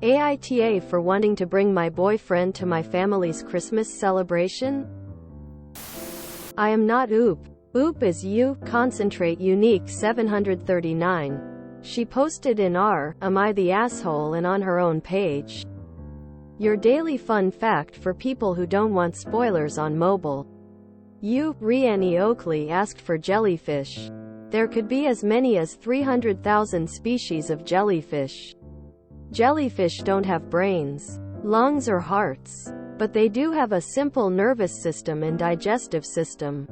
AITA for wanting to bring my boyfriend to my family's Christmas celebration? I am not oop. Oop is you, concentrate unique 739. She posted in Am I the Asshole and on her own page. Your daily fun fact for people who don't want spoilers on mobile. Rhiannon Oakley asked for jellyfish. There could be as many as 300,000 species of jellyfish. Jellyfish don't have brains, lungs or hearts, but they do have a simple nervous system and digestive system.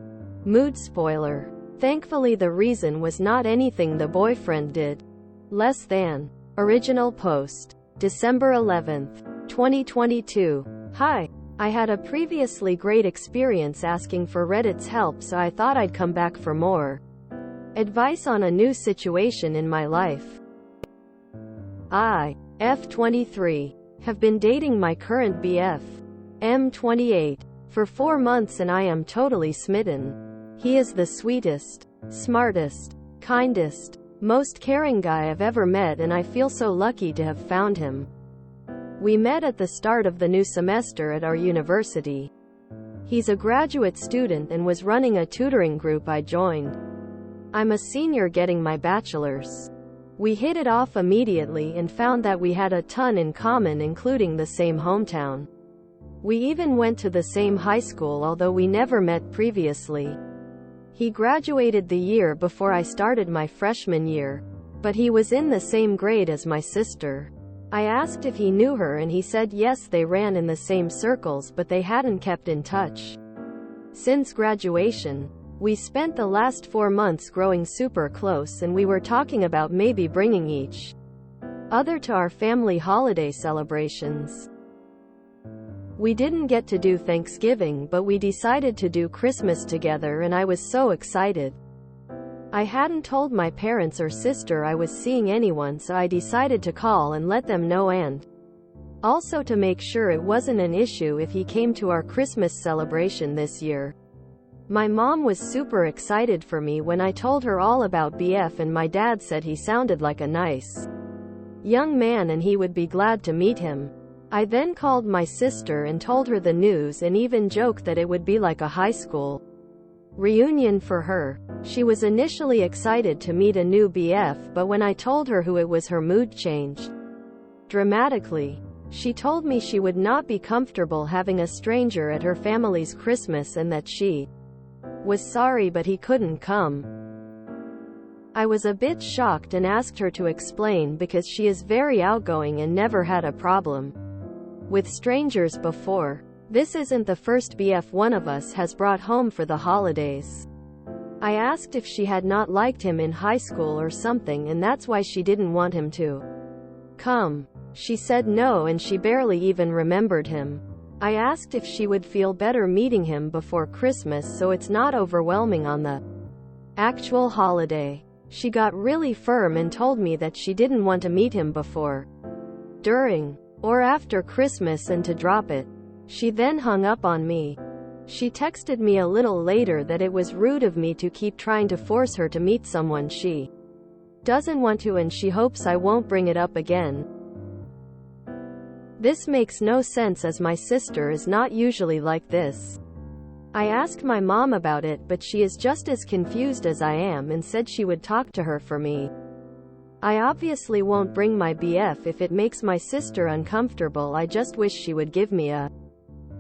Mood spoiler. Thankfully the reason was not anything the boyfriend did. Less than. Original post. December 11th, 2022. Hi. I had a previously great experience asking for Reddit's help, so I thought I'd come back for more advice on a new situation in my life. I, F23, have been dating my current BF, M28, for 4 months and I am totally smitten. He is the sweetest, smartest, kindest, most caring guy I've ever met and I feel so lucky to have found him. We met at the start of the new semester at our university. He's a graduate student and was running a tutoring group I joined. I'm a senior getting my bachelor's. We hit it off immediately and found that we had a ton in common, including the same hometown. We even went to the same high school, although we never met previously. He graduated the year before I started my freshman year, but he was in the same grade as my sister. I asked if he knew her and he said yes, they ran in the same circles but they hadn't kept in touch since graduation. We spent the last 4 months growing super close and we were talking about maybe bringing each other to our family holiday celebrations. We didn't get to do Thanksgiving, but we decided to do Christmas together and I was so excited. I hadn't told my parents or sister I was seeing anyone, so I decided to call and let them know, and also to make sure it wasn't an issue if he came to our Christmas celebration this year. My mom was super excited for me when I told her all about BF, and my dad said he sounded like a nice young man and he would be glad to meet him. I then called my sister and told her the news and even joked that it would be like a high school reunion for her. She was initially excited to meet a new BF, but when I told her who it was, her mood changed dramatically. She told me she would not be comfortable having a stranger at her family's Christmas and that she was sorry but he couldn't come. I was a bit shocked and asked her to explain because she is very outgoing and never had a problem with strangers before. This isn't the first BF one of us has brought home for the holidays. I asked if she had not liked him in high school or something and that's why she didn't want him to come. She said no and she barely even remembered him. I asked if she would feel better meeting him before Christmas so it's not overwhelming on the actual holiday. She got really firm and told me that she didn't want to meet him before, during, or after Christmas and to drop it. She then hung up on me. She texted me a little later that it was rude of me to keep trying to force her to meet someone she doesn't want to and she hopes I won't bring it up again. This makes no sense as my sister is not usually like this. I asked my mom about it, but she is just as confused as I am and said she would talk to her for me. I obviously won't bring my BF if it makes my sister uncomfortable. I just wish she would give me a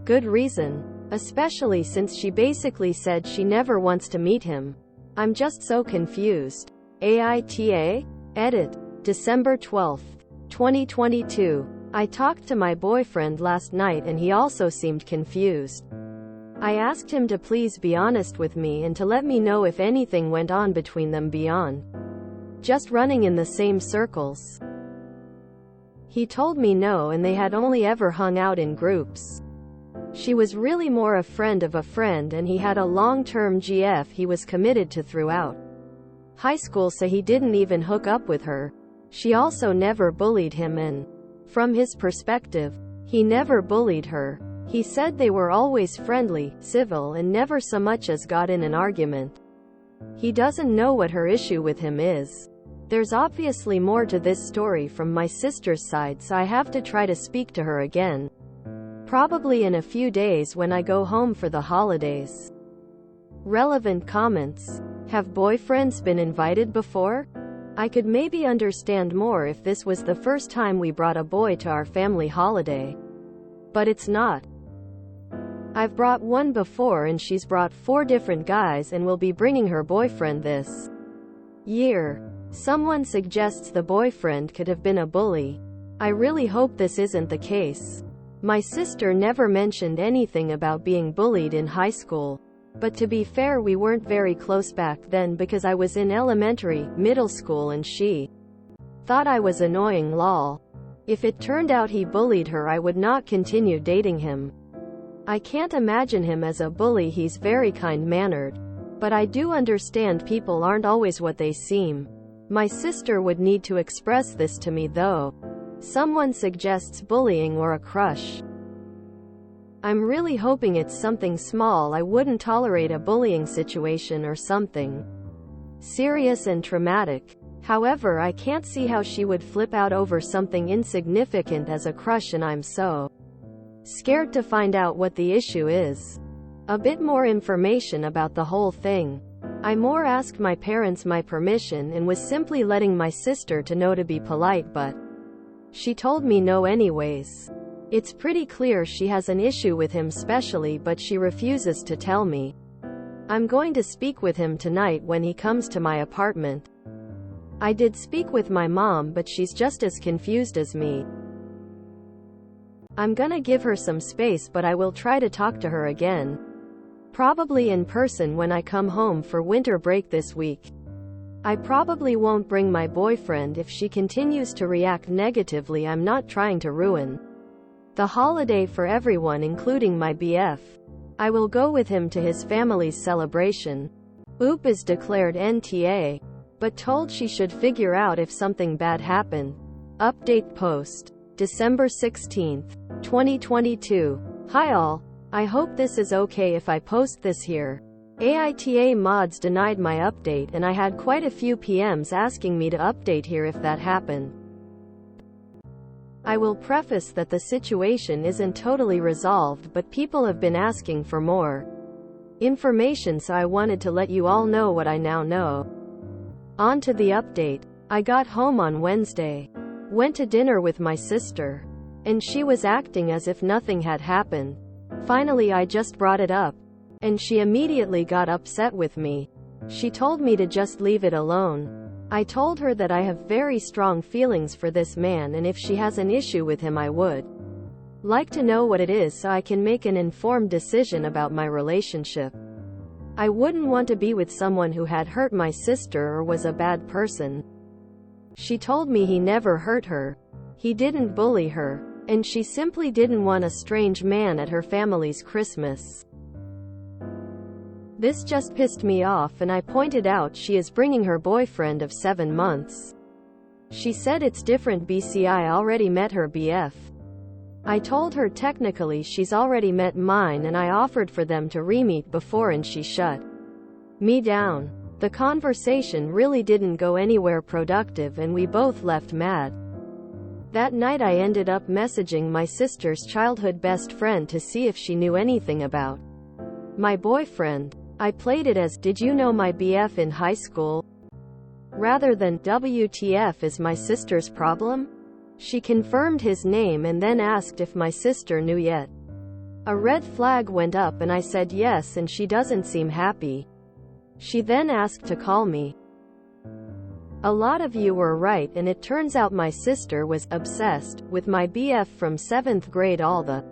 good reason, especially since she basically said she never wants to meet him. I'm just so confused. AITA? Edit. December 12th, 2022. I talked to my boyfriend last night and he also seemed confused. I asked him to please be honest with me and to let me know if anything went on between them beyond just running in the same circles. He told me no, and they had only ever hung out in groups. She was really more a friend of a friend and he had a long-term GF he was committed to throughout high school, so he didn't even hook up with her. She also never bullied him and, from his perspective, he never bullied her. He said they were always friendly, civil and never so much as got in an argument. He doesn't know what her issue with him is. There's obviously more to this story from my sister's side, so I have to try to speak to her again. Probably in a few days when I go home for the holidays. Relevant comments. Have boyfriends been invited before? I could maybe understand more if this was the first time we brought a boy to our family holiday. But it's not. I've brought one before and she's brought 4 different guys and will be bringing her boyfriend this year. Someone suggests the boyfriend could have been a bully. I really hope this isn't the case. My sister never mentioned anything about being bullied in high school. But to be fair, we weren't very close back then because I was in elementary, middle school and she thought I was annoying lol. If it turned out he bullied her, I would not continue dating him. I can't imagine him as a bully, he's very kind-mannered. But I do understand people aren't always what they seem. My sister would need to express this to me though. Someone suggests bullying or a crush. I'm really hoping it's something small. I wouldn't tolerate a bullying situation or something serious and traumatic. However, I can't see how she would flip out over something insignificant as a crush, and I'm so scared to find out what the issue is. A bit more information about the whole thing. I more asked my parents my permission and was simply letting my sister to know to be polite, but she told me no anyways. It's pretty clear she has an issue with him specially, but she refuses to tell me. I'm going to speak with him tonight when he comes to my apartment. I did speak with my mom, but she's just as confused as me. I'm gonna give her some space, but I will try to talk to her again. Probably in person when I come home for winter break this week. I probably won't bring my boyfriend if she continues to react negatively. I'm not trying to ruin the holiday for everyone, including my BF. I will go with him to his family's celebration. Oop is declared NTA, but told she should figure out if something bad happened. Update post. December 16th, 2022. Hi all. I hope this is okay if I post this here. AITA mods denied my update and I had quite a few PMs asking me to update here if that happened. I will preface that the situation isn't totally resolved, but people have been asking for more information, so I wanted to let you all know what I now know. On to the update. I got home on Wednesday. Went to dinner with my sister. And she was acting as if nothing had happened. Finally I just brought it up. And she immediately got upset with me. She told me to just leave it alone. I told her that I have very strong feelings for this man, and if she has an issue with him I would like to know what it is so I can make an informed decision about my relationship. I wouldn't want to be with someone who had hurt my sister or was a bad person. She told me he never hurt her. He didn't bully her. And she simply didn't want a strange man at her family's Christmas. This just pissed me off, and I pointed out she is bringing her boyfriend of 7 months. She said it's different BC, I already met her BF. I told her technically she's already met mine and I offered for them to re-meet before and she shut me down. The conversation really didn't go anywhere productive and we both left mad. That night I ended up messaging my sister's childhood best friend to see if she knew anything about my boyfriend. I played it as, did you know my BF in high school? Rather than, WTF is my sister's problem? She confirmed his name and then asked if my sister knew yet. A red flag went up and I said yes, and she doesn't seem happy. She then asked to call me. A lot of you were right, and it turns out my sister was obsessed with my BF from 7th grade all the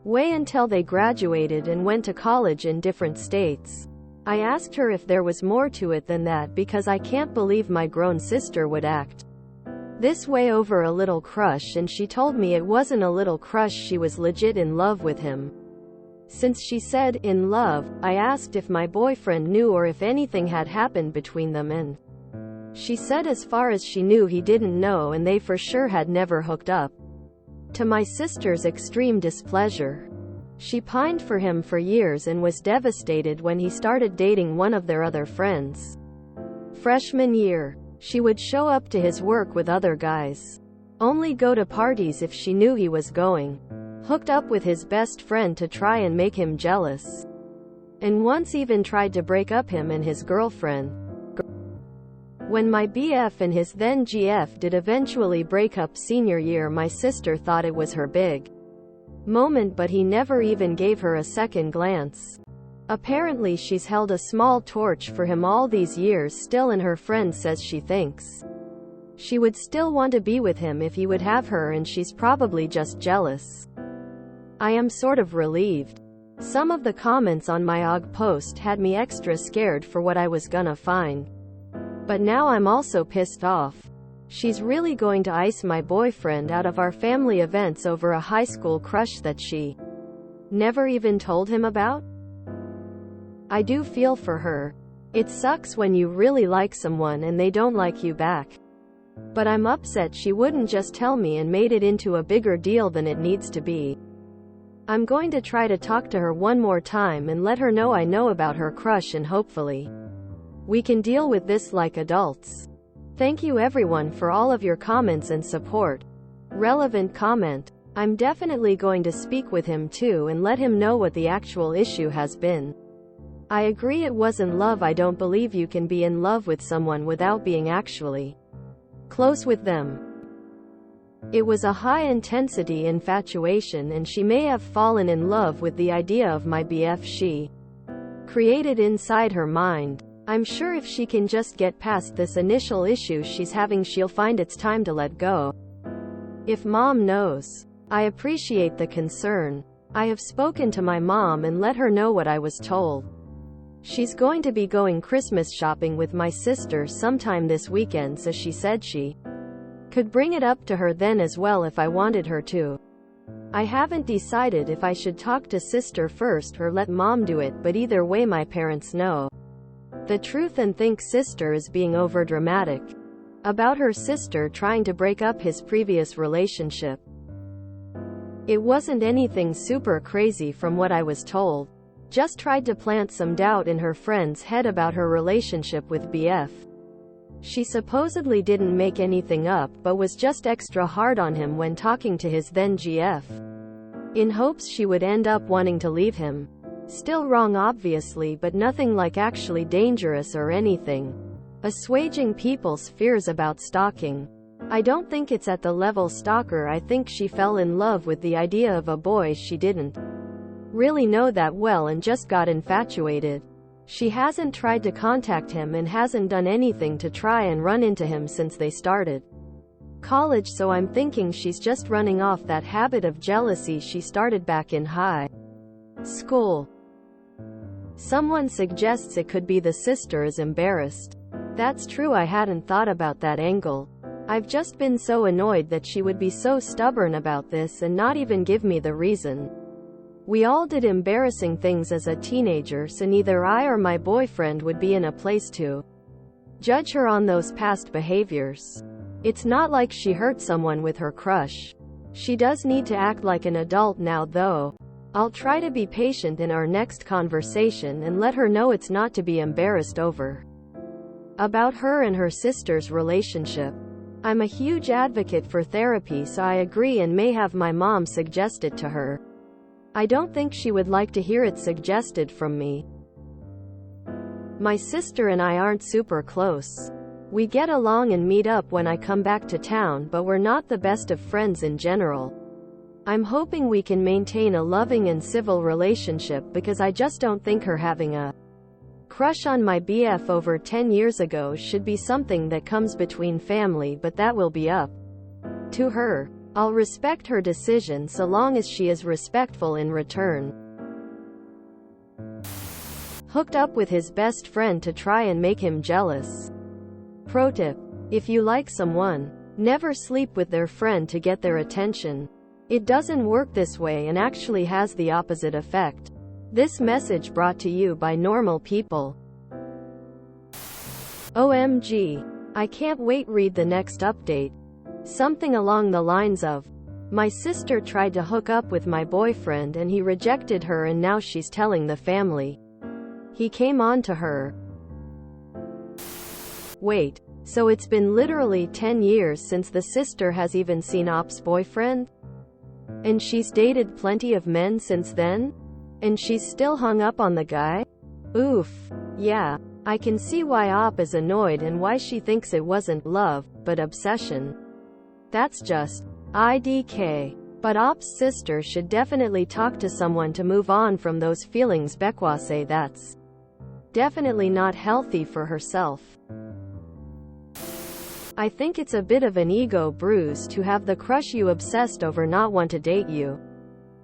way until they graduated and went to college in different states. I asked her if there was more to it than that because I can't believe my grown sister would act this way over a little crush, and she told me it wasn't a little crush, she was legit in love with him. Since she said in love, I asked if my boyfriend knew or if anything had happened between them, and she said as far as she knew he didn't know and they for sure had never hooked up. To my sister's extreme displeasure. She pined for him for years and was devastated when he started dating one of their other friends. Freshman year. She would show up to his work with other guys. Only go to parties if she knew he was going. Hooked up with his best friend to try and make him jealous. And once even tried to break up him and his girlfriend. When my BF and his then GF did eventually break up senior year, my sister thought it was her big moment, but he never even gave her a second glance. Apparently she's held a small torch for him all these years still, and her friend says she thinks she would still want to be with him if he would have her, and she's probably just jealous. I am sort of relieved. Some of the comments on my OG post had me extra scared for what I was gonna find. But now I'm also pissed off. She's really going to ice my boyfriend out of our family events over a high school crush that she never even told him about? I do feel for her. It sucks when you really like someone and they don't like you back. But I'm upset she wouldn't just tell me and made it into a bigger deal than it needs to be. I'm going to try to talk to her one more time and let her know I know about her crush, and hopefully we can deal with this like adults. Thank you everyone for all of your comments and support. Relevant comment. I'm definitely going to speak with him too and let him know what the actual issue has been. I agree it wasn't love. I don't believe you can be in love with someone without being actually close with them. It was a high-intensity infatuation, and she may have fallen in love with the idea of my BF she created inside her mind. I'm sure if she can just get past this initial issue she's having, she'll find it's time to let go. If mom knows. I appreciate the concern. I have spoken to my mom and let her know what I was told. She's going to be going Christmas shopping with my sister sometime this weekend, so she said she could bring it up to her then as well if I wanted her to. I haven't decided if I should talk to sister first or let mom do it, but either way my parents know the truth and think sister is being overdramatic about her sister trying to break up his previous relationship. It wasn't anything super crazy from what I was told. Just tried to plant some doubt in her friend's head about her relationship with BF. She supposedly didn't make anything up but was just extra hard on him when talking to his then GF, in hopes she would end up wanting to leave him. Still wrong obviously, but nothing like actually dangerous or anything. Assuaging people's fears about stalking. I don't think it's at the level stalker. I think she fell in love with the idea of a boy she didn't really know that well and just got infatuated. She hasn't tried to contact him and hasn't done anything to try and run into him since they started college, so I'm thinking she's just running off that habit of jealousy she started back in high school. Someone suggests it could be the sister is embarrassed. That's true, I hadn't thought about that angle. I've just been so annoyed that she would be so stubborn about this and not even give me the reason. We all did embarrassing things as a teenager, so neither I or my boyfriend would be in a place to judge her on those past behaviors. It's not like she hurt someone with her crush. She does need to act like an adult now though. I'll try to be patient in our next conversation and let her know it's not to be embarrassed over. About her and her sister's relationship. I'm a huge advocate for therapy, so I agree and may have my mom suggest it to her. I don't think she would like to hear it suggested from me. My sister and I aren't super close. We get along and meet up when I come back to town, but we're not the best of friends in general. I'm hoping we can maintain a loving and civil relationship because I just don't think her having a crush on my BF over 10 years ago should be something that comes between family, but that will be up to her. I'll respect her decision so long as she is respectful in return. Hooked up with his best friend to try and make him jealous. Pro tip: if you like someone, never sleep with their friend to get their attention. It doesn't work this way and actually has the opposite effect. This message brought to you by normal people. OMG. I can't wait. Read the next update. Something along the lines of, my sister tried to hook up with my boyfriend and he rejected her and now she's telling the family he came on to her. Wait, So it's been literally 10 years since the sister has even seen Op's boyfriend? And she's dated plenty of men since then? And she's still hung up on the guy? Oof. Yeah. I can see why Op is annoyed and why she thinks it wasn't love, but obsession. That's just IDK. But Op's sister should definitely talk to someone to move on from those feelings. Bekwase, that's definitely not healthy for herself. I think it's a bit of an ego bruise to have the crush you obsessed over not want to date you.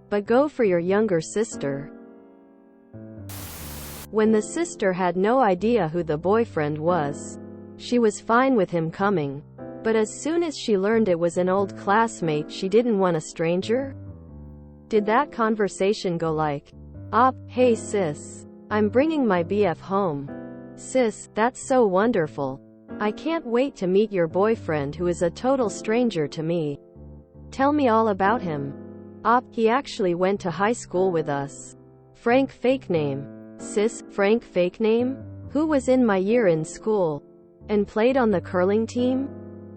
But go for your younger sister. When the sister had no idea who the boyfriend was, she was fine with him coming. But as soon as she learned it was an old classmate, she didn't want a stranger? Did that conversation go like, Op, hey sis, I'm bringing my BF home. Sis, that's so wonderful. I can't wait to meet your boyfriend who is a total stranger to me. Tell me all about him. Op, he actually went to high school with us. Frank fake name. Sis, Frank fake name? Who was in my year in school? And played on the curling team?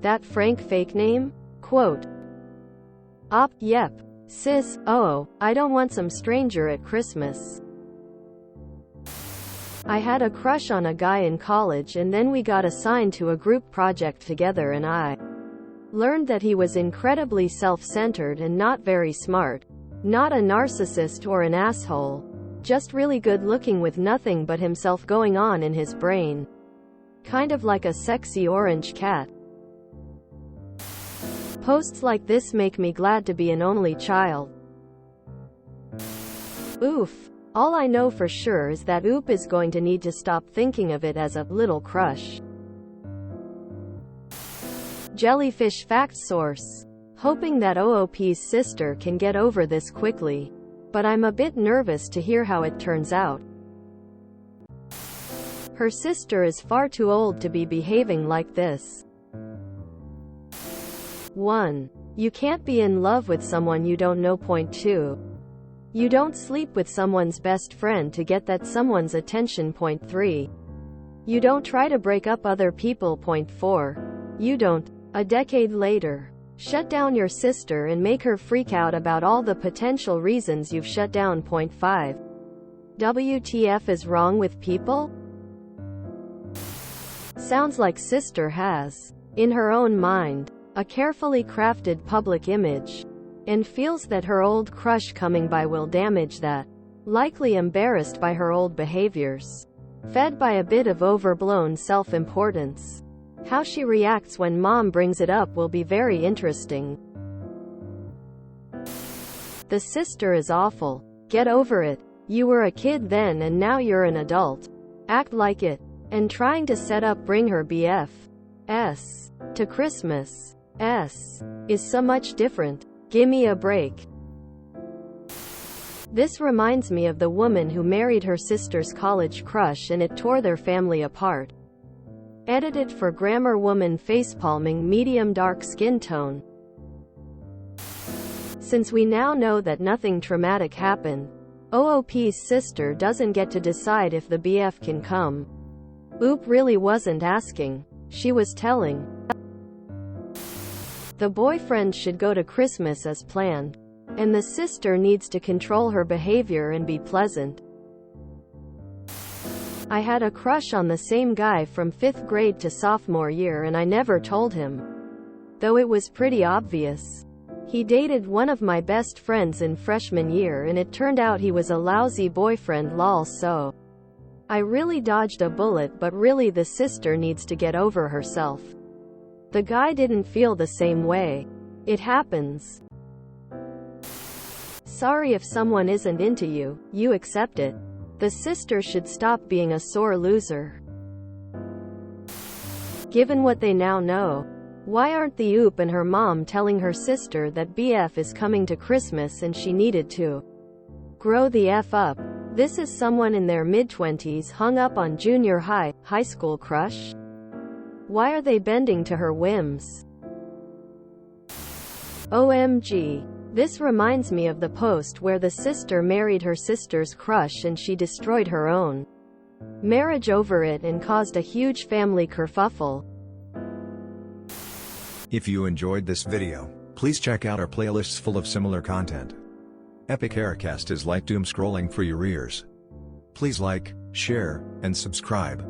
That Frank fake name? Quote. Op, yep. Sis, oh, I don't want some stranger at Christmas. I had a crush on a guy in college and then we got assigned to a group project together and I learned that he was incredibly self-centered and not very smart. Not a narcissist or an asshole. Just really good looking with nothing but himself going on in his brain. Kind of like a sexy orange cat. Posts like this make me glad to be an only child. Oof. All I know for sure is that Oop is going to need to stop thinking of it as a little crush. Jellyfish fact source. Hoping that OOP's sister can get over this quickly. But I'm a bit nervous to hear how it turns out. Her sister is far too old to be behaving like this. 1. You can't be in love with someone you don't know. Point 2. You don't sleep with someone's best friend to get that someone's attention. Point 3. You don't try to break up other people. Point 4. You don't, a decade later, shut down your sister and make her freak out about all the potential reasons you've shut down. Point 5. WTF is wrong with people? Sounds like sister has, in her own mind, a carefully crafted public image. And feels that her old crush coming by will damage that. Likely embarrassed by her old behaviors. Fed by a bit of overblown self-importance. How she reacts when mom brings it up will be very interesting. The sister is awful. Get over it. You were a kid then and now you're an adult. Act like it. And trying to set up bring her BF S to Christmas S is so much different. Gimme a break. This reminds me of the woman who married her sister's college crush and it tore their family apart. Edited for Grammar. Woman facepalming, medium dark skin tone. Since we now know that nothing traumatic happened, OOP's sister doesn't get to decide if the BF can come. Oop really wasn't asking. She was telling. The boyfriend should go to Christmas as planned. And the sister needs to control her behavior and be pleasant. I had a crush on the same guy from 5th grade to sophomore year and I never told him. Though it was pretty obvious. He dated one of my best friends in freshman year and it turned out he was a lousy boyfriend. Lol. So I really dodged a bullet, but really the sister needs to get over herself. The guy didn't feel the same way. It happens. Sorry if someone isn't into you, you accept it. The sister should stop being a sore loser. Given what they now know, why aren't the Oop and her mom telling her sister that BF is coming to Christmas and she needed to grow the F up? This is someone in their mid-20s hung up on junior high school crush? Why are they bending to her whims? OMG. This reminds me of the post where the sister married her sister's crush and she destroyed her own marriage over it and caused a huge family kerfuffle. If you enjoyed this video, please check out our playlists full of similar content. Epic Aircast is like doom scrolling for your ears. Please like, share, and subscribe.